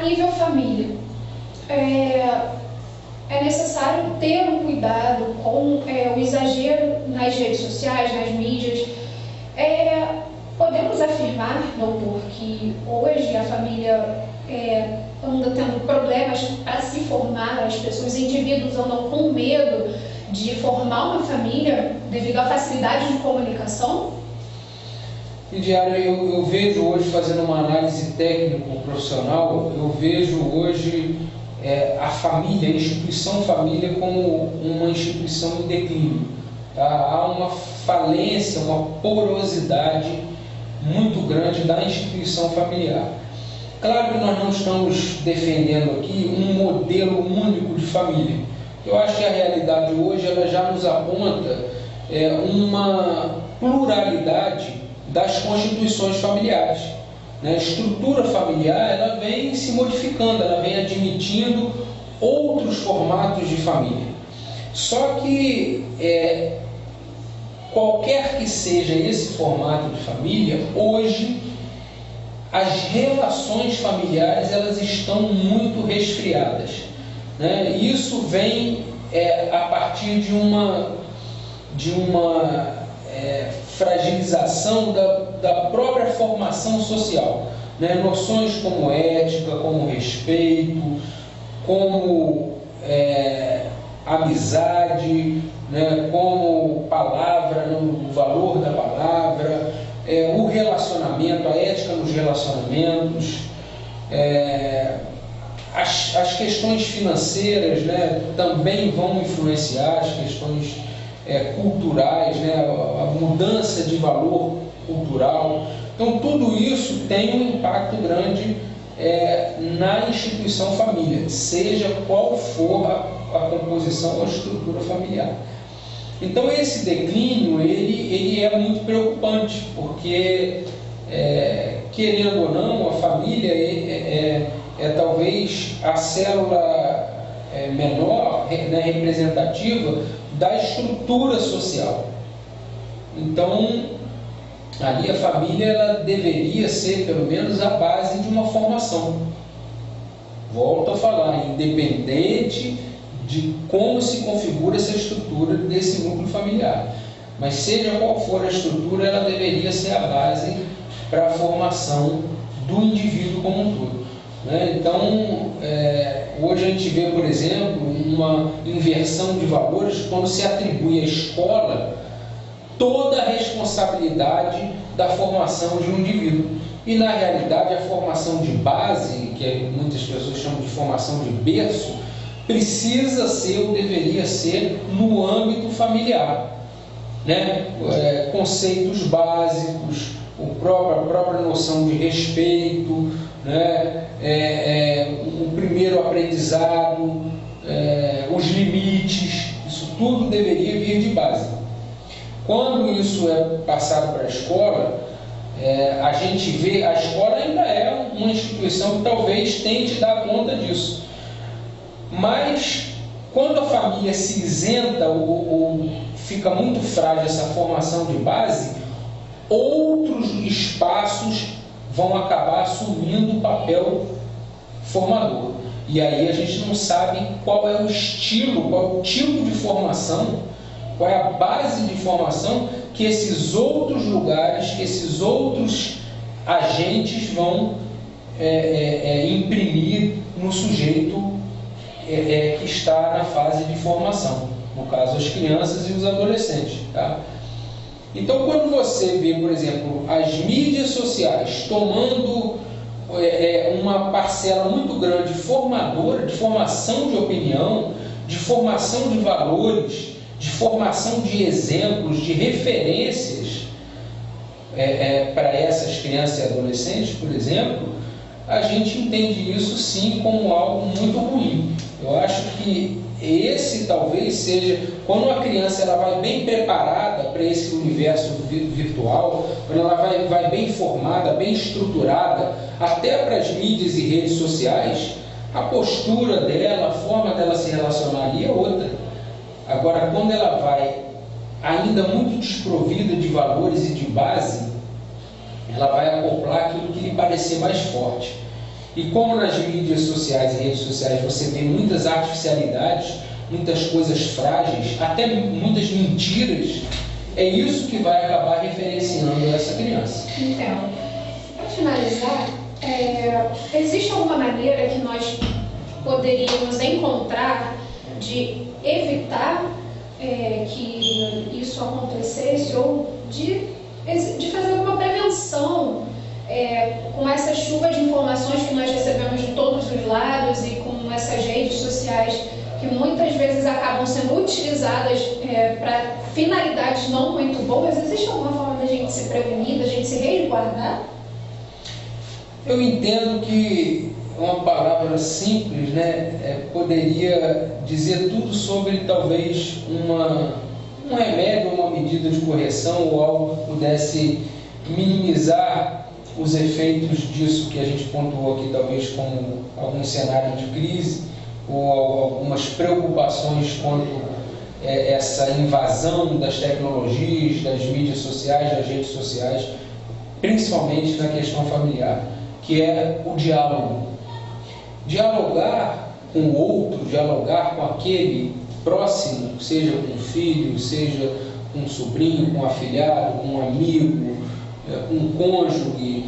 A nível família, é necessário ter um cuidado com o exagero nas redes sociais, nas mídias. Podemos afirmar, doutor, que hoje a família anda tendo problemas para se formar, as pessoas, indivíduos andam com medo de formar uma família devido à facilidade de comunicação? Lidiara, eu vejo hoje, fazendo uma análise técnico-profissional, eu vejo hoje a família, a instituição família, como uma instituição em declínio. Tá? Há uma falência, uma porosidade muito grande da instituição familiar. Claro que nós não estamos defendendo aqui um modelo único de família. Eu acho que a realidade hoje ela já nos aponta uma pluralidade das constituições familiares. A estrutura familiar ela vem se modificando, ela vem admitindo outros formatos de família. Só que qualquer que seja esse formato de família, hoje as relações familiares elas estão muito resfriadas. Isso vem a partir de uma fragilização da própria formação social. Noções como ética, como respeito, como amizade, como palavra, o valor da palavra, o relacionamento, a ética nos relacionamentos, as questões financeiras também vão influenciar as questões culturais, a mudança de valor cultural. Então, tudo isso tem um impacto grande na instituição família, seja qual for a composição ou a estrutura familiar. Então, esse declínio ele é muito preocupante, porque, querendo ou não, a família é talvez a célula menor, representativa da estrutura social. Então, ali a família ela deveria ser, pelo menos, a base de uma formação. Volto a falar, independente de como se configura essa estrutura desse núcleo familiar. Mas seja qual for a estrutura, ela deveria ser a base para a formação do indivíduo como um todo. Então, hoje a gente vê, por exemplo, uma inversão de valores quando se atribui à escola toda a responsabilidade da formação de um indivíduo. E, na realidade, a formação de base, que muitas pessoas chamam de formação de berço, precisa ser ou deveria ser no âmbito familiar. Conceitos básicos, a própria noção de respeito, o primeiro aprendizado, os limites, isso tudo deveria vir de base. Quando isso é passado para a escola, a gente vê, a escola ainda é uma instituição que talvez tente dar conta disso. Mas, quando a família se isenta ou fica muito frágil essa formação de base, outros espaços vão acabar assumindo o papel formador. E aí a gente não sabe qual é o estilo, qual é o tipo de formação, qual é a base de formação que esses outros lugares, que esses outros agentes vão imprimir no sujeito que está na fase de formação, no caso as crianças e os adolescentes. Tá? Então, quando você vê, por exemplo, as mídias sociais tomando uma parcela muito grande formadora, de formação de opinião, de formação de valores, de formação de exemplos, de referências para essas crianças e adolescentes, por exemplo, a gente entende isso sim como algo muito ruim. Eu acho que esse talvez seja, quando a criança ela vai bem preparada para esse universo virtual, quando ela vai bem formada, bem estruturada, até para as mídias e redes sociais, a postura dela, a forma dela se relacionar ali é outra. Agora, quando ela vai ainda muito desprovida de valores e de base, ela vai acoplar aquilo que lhe parecer mais forte. E como nas mídias sociais e redes sociais você tem muitas artificialidades, muitas coisas frágeis, até muitas mentiras, é isso que vai acabar referenciando essa criança. Então, para finalizar, existe alguma maneira que nós poderíamos encontrar de evitar que isso acontecesse, ou de fazer alguma prevenção com essa chuva de informações que nós recebemos de todos os lados e com essas redes sociais que muitas vezes acabam sendo utilizadas para finalidades não muito boas? Existe alguma forma da gente se prevenir, da gente se resguardar? Eu entendo que uma palavra simples, né, poderia dizer tudo sobre talvez um remédio, uma medida de correção ou algo que pudesse minimizar os efeitos disso que a gente pontuou aqui, talvez como algum cenário de crise ou algumas preocupações quanto essa invasão das tecnologias, das mídias sociais, das redes sociais, principalmente na questão familiar, que é o diálogo. Dialogar com o outro, dialogar com aquele próximo, seja com um filho, seja com um sobrinho, com um afilhado, com um amigo, com um cônjuge,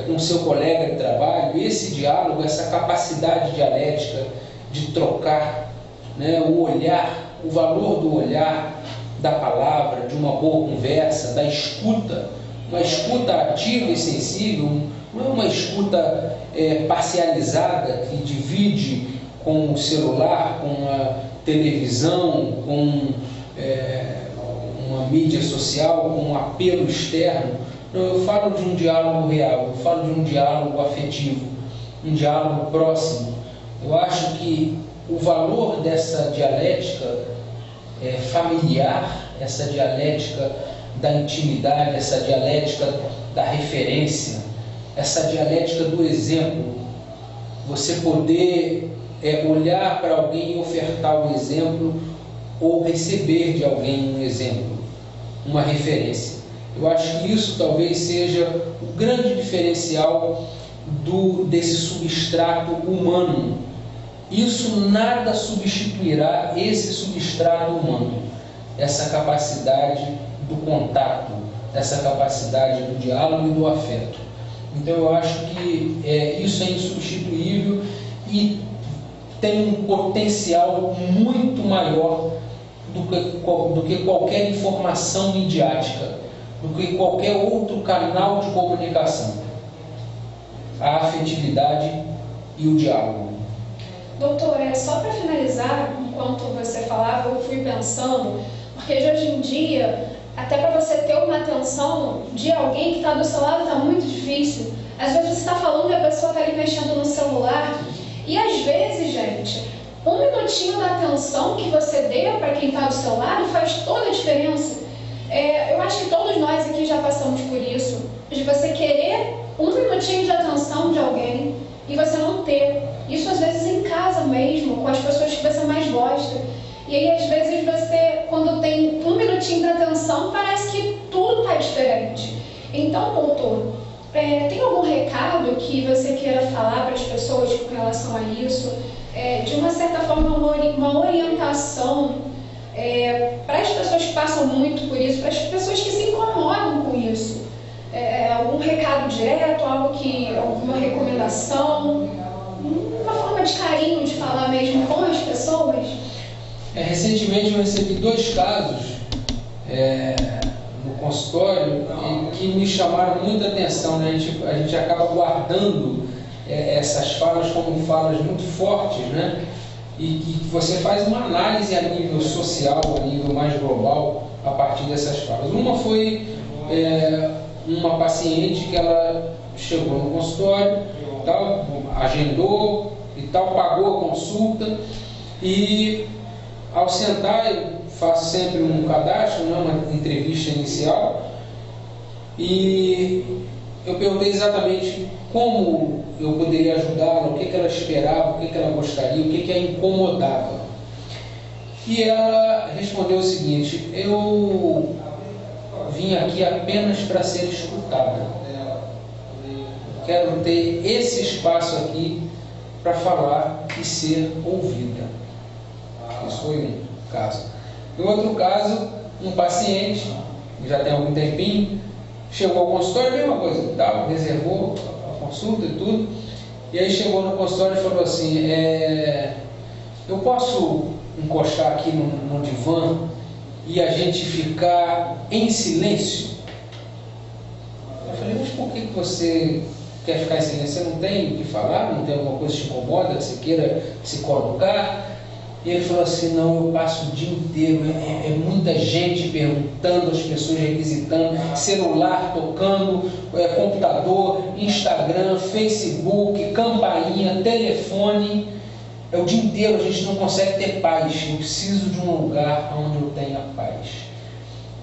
com seu colega de trabalho, esse diálogo, essa capacidade dialética de trocar, né, o olhar, o valor do olhar, da palavra, de uma boa conversa, da escuta, uma escuta ativa e sensível, não é uma escuta parcializada que divide com o celular, com a televisão, com uma mídia social, com um apelo externo. Não, eu falo de um diálogo real, eu falo de um diálogo afetivo, um diálogo próximo. Eu acho que o valor dessa dialética familiar, essa dialética da intimidade, essa dialética da referência, essa dialética do exemplo, você poder olhar para alguém e ofertar um exemplo ou receber de alguém um exemplo, uma referência. Eu acho que isso talvez seja o grande diferencial desse substrato humano. Isso nada substituirá esse substrato humano, essa capacidade do contato, essa capacidade do diálogo e do afeto. Então eu acho que isso é insubstituível e tem um potencial muito maior do que qualquer informação midiática, do que qualquer outro canal de comunicação. A afetividade e o diálogo. Doutor, só para finalizar, enquanto você falava, eu fui pensando, porque de hoje em dia, até para você ter uma atenção de alguém que está do seu lado, está muito difícil. Às vezes você está falando e a pessoa está ali mexendo no celular. E às vezes, gente, um minutinho da atenção que você dê para quem está do seu lado faz toda a diferença. Eu acho que todos nós aqui já passamos por isso, de você querer um minutinho de atenção de alguém e você não ter. Isso às vezes em casa mesmo, com as pessoas que você mais gosta. E aí às vezes você, quando tem um minutinho de atenção, parece que tudo está diferente. Então, doutor, tem algum recado que você queira falar para as pessoas com relação a isso? De uma certa forma, uma orientação para as pessoas que passam muito por isso, para as pessoas que se incomodam com isso? Algum recado direto, alguma recomendação? Uma forma de carinho, de falar mesmo com as pessoas? Recentemente eu recebi 2 casos no consultório que me chamaram muita atenção, né? A gente acaba guardando essas falas como falas muito fortes, né? E você faz uma análise a nível social, a nível mais global, a partir dessas falas. Uma foi uma paciente que ela chegou no consultório, tal, agendou e tal, pagou a consulta e ao sentar eu faço sempre um cadastro, né, uma entrevista inicial, e eu perguntei exatamente como eu poderia ajudá-la, o que ela esperava, o que ela gostaria, o que a incomodava. E ela respondeu o seguinte: eu vim aqui apenas para ser escutada. quero ter esse espaço aqui para falar e ser ouvida. Isso foi um caso. E outro caso, um paciente, já tem algum tempinho, chegou ao consultório, mesma coisa, tal, reservou a consulta e tudo, e aí chegou no consultório e falou assim, eu posso encostar aqui no divã e a gente ficar em silêncio? Eu falei, mas por que você quer ficar em silêncio? Você não tem o que falar? Não tem alguma coisa que te incomoda, que você queira se colocar? E ele falou assim, não, eu passo o dia inteiro, é muita gente perguntando, as pessoas requisitando, celular tocando, computador, Instagram, Facebook, campainha, telefone, é o dia inteiro, a gente não consegue ter paz, eu preciso de um lugar onde eu tenha paz.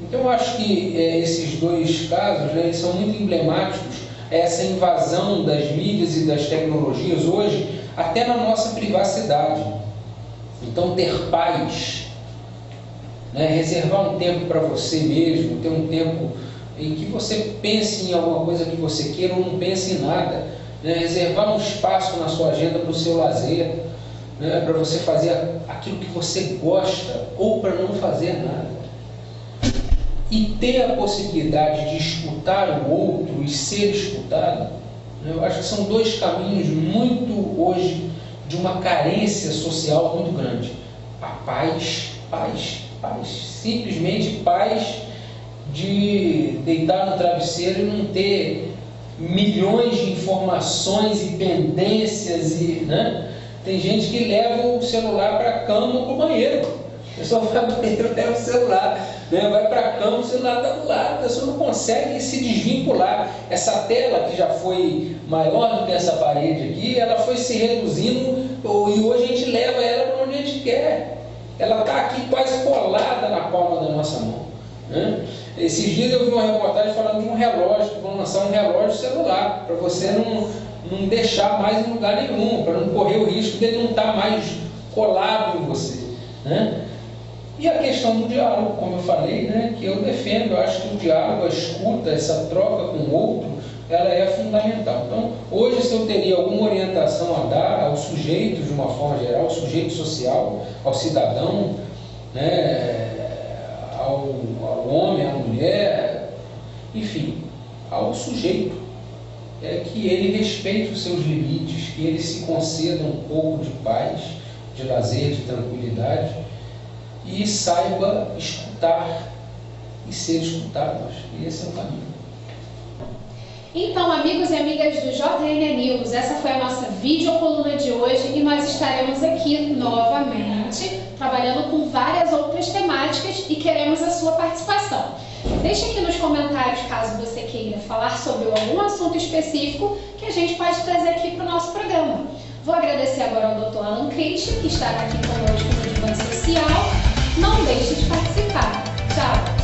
Então eu acho que esses dois casos, né, eles são muito emblemáticos, essa invasão das mídias e das tecnologias hoje, até na nossa privacidade. Então, ter paz, né? Reservar um tempo para você mesmo, ter um tempo em que você pense em alguma coisa que você queira ou não pense em nada, né? Reservar um espaço na sua agenda para o seu lazer, né? Para você fazer aquilo que você gosta ou para não fazer nada. E ter a possibilidade de escutar o outro e ser escutado, né? Eu acho que são dois caminhos muito hoje de uma carência social muito grande. A paz, simplesmente paz de deitar no travesseiro e não ter milhões de informações e pendências, né? Tem gente que leva o celular para a cama ou para o banheiro. A pessoa vai para o banheiro, leva o celular, né? Vai para a cama, o celular está do lado, a pessoa não consegue se desvincular. Essa tela que já foi maior do que essa parede aqui, ela foi se reduzindo e hoje a gente leva ela para onde a gente quer. Ela está aqui quase colada na palma da nossa mão, né? Esses dias eu vi uma reportagem falando de um relógio, que vão lançar um relógio celular, para você não deixar mais em lugar nenhum, para não correr o risco de ele não estar mais colado em você, né? E a questão do diálogo, como eu falei, né, que eu defendo, eu acho que o diálogo, a escuta, essa troca com o outro, ela é fundamental. Então, hoje, se eu teria alguma orientação a dar ao sujeito, de uma forma geral, ao sujeito social, ao cidadão, né, ao homem, à mulher, enfim, ao sujeito, é que ele respeite os seus limites, que ele se conceda um pouco de paz, de lazer, de tranquilidade, e saiba escutar e ser escutado. Acho que esse é o caminho. Então, amigos e amigas do JN News, essa foi a nossa videocoluna de hoje e nós estaremos aqui novamente trabalhando com várias outras temáticas e queremos a sua participação. Deixe aqui nos comentários caso você queira falar sobre algum assunto específico que a gente pode trazer aqui para o nosso programa. Vou agradecer agora ao Dr. Alan Christian, que estará aqui conosco no Divã Social. Não deixe de participar. Tchau!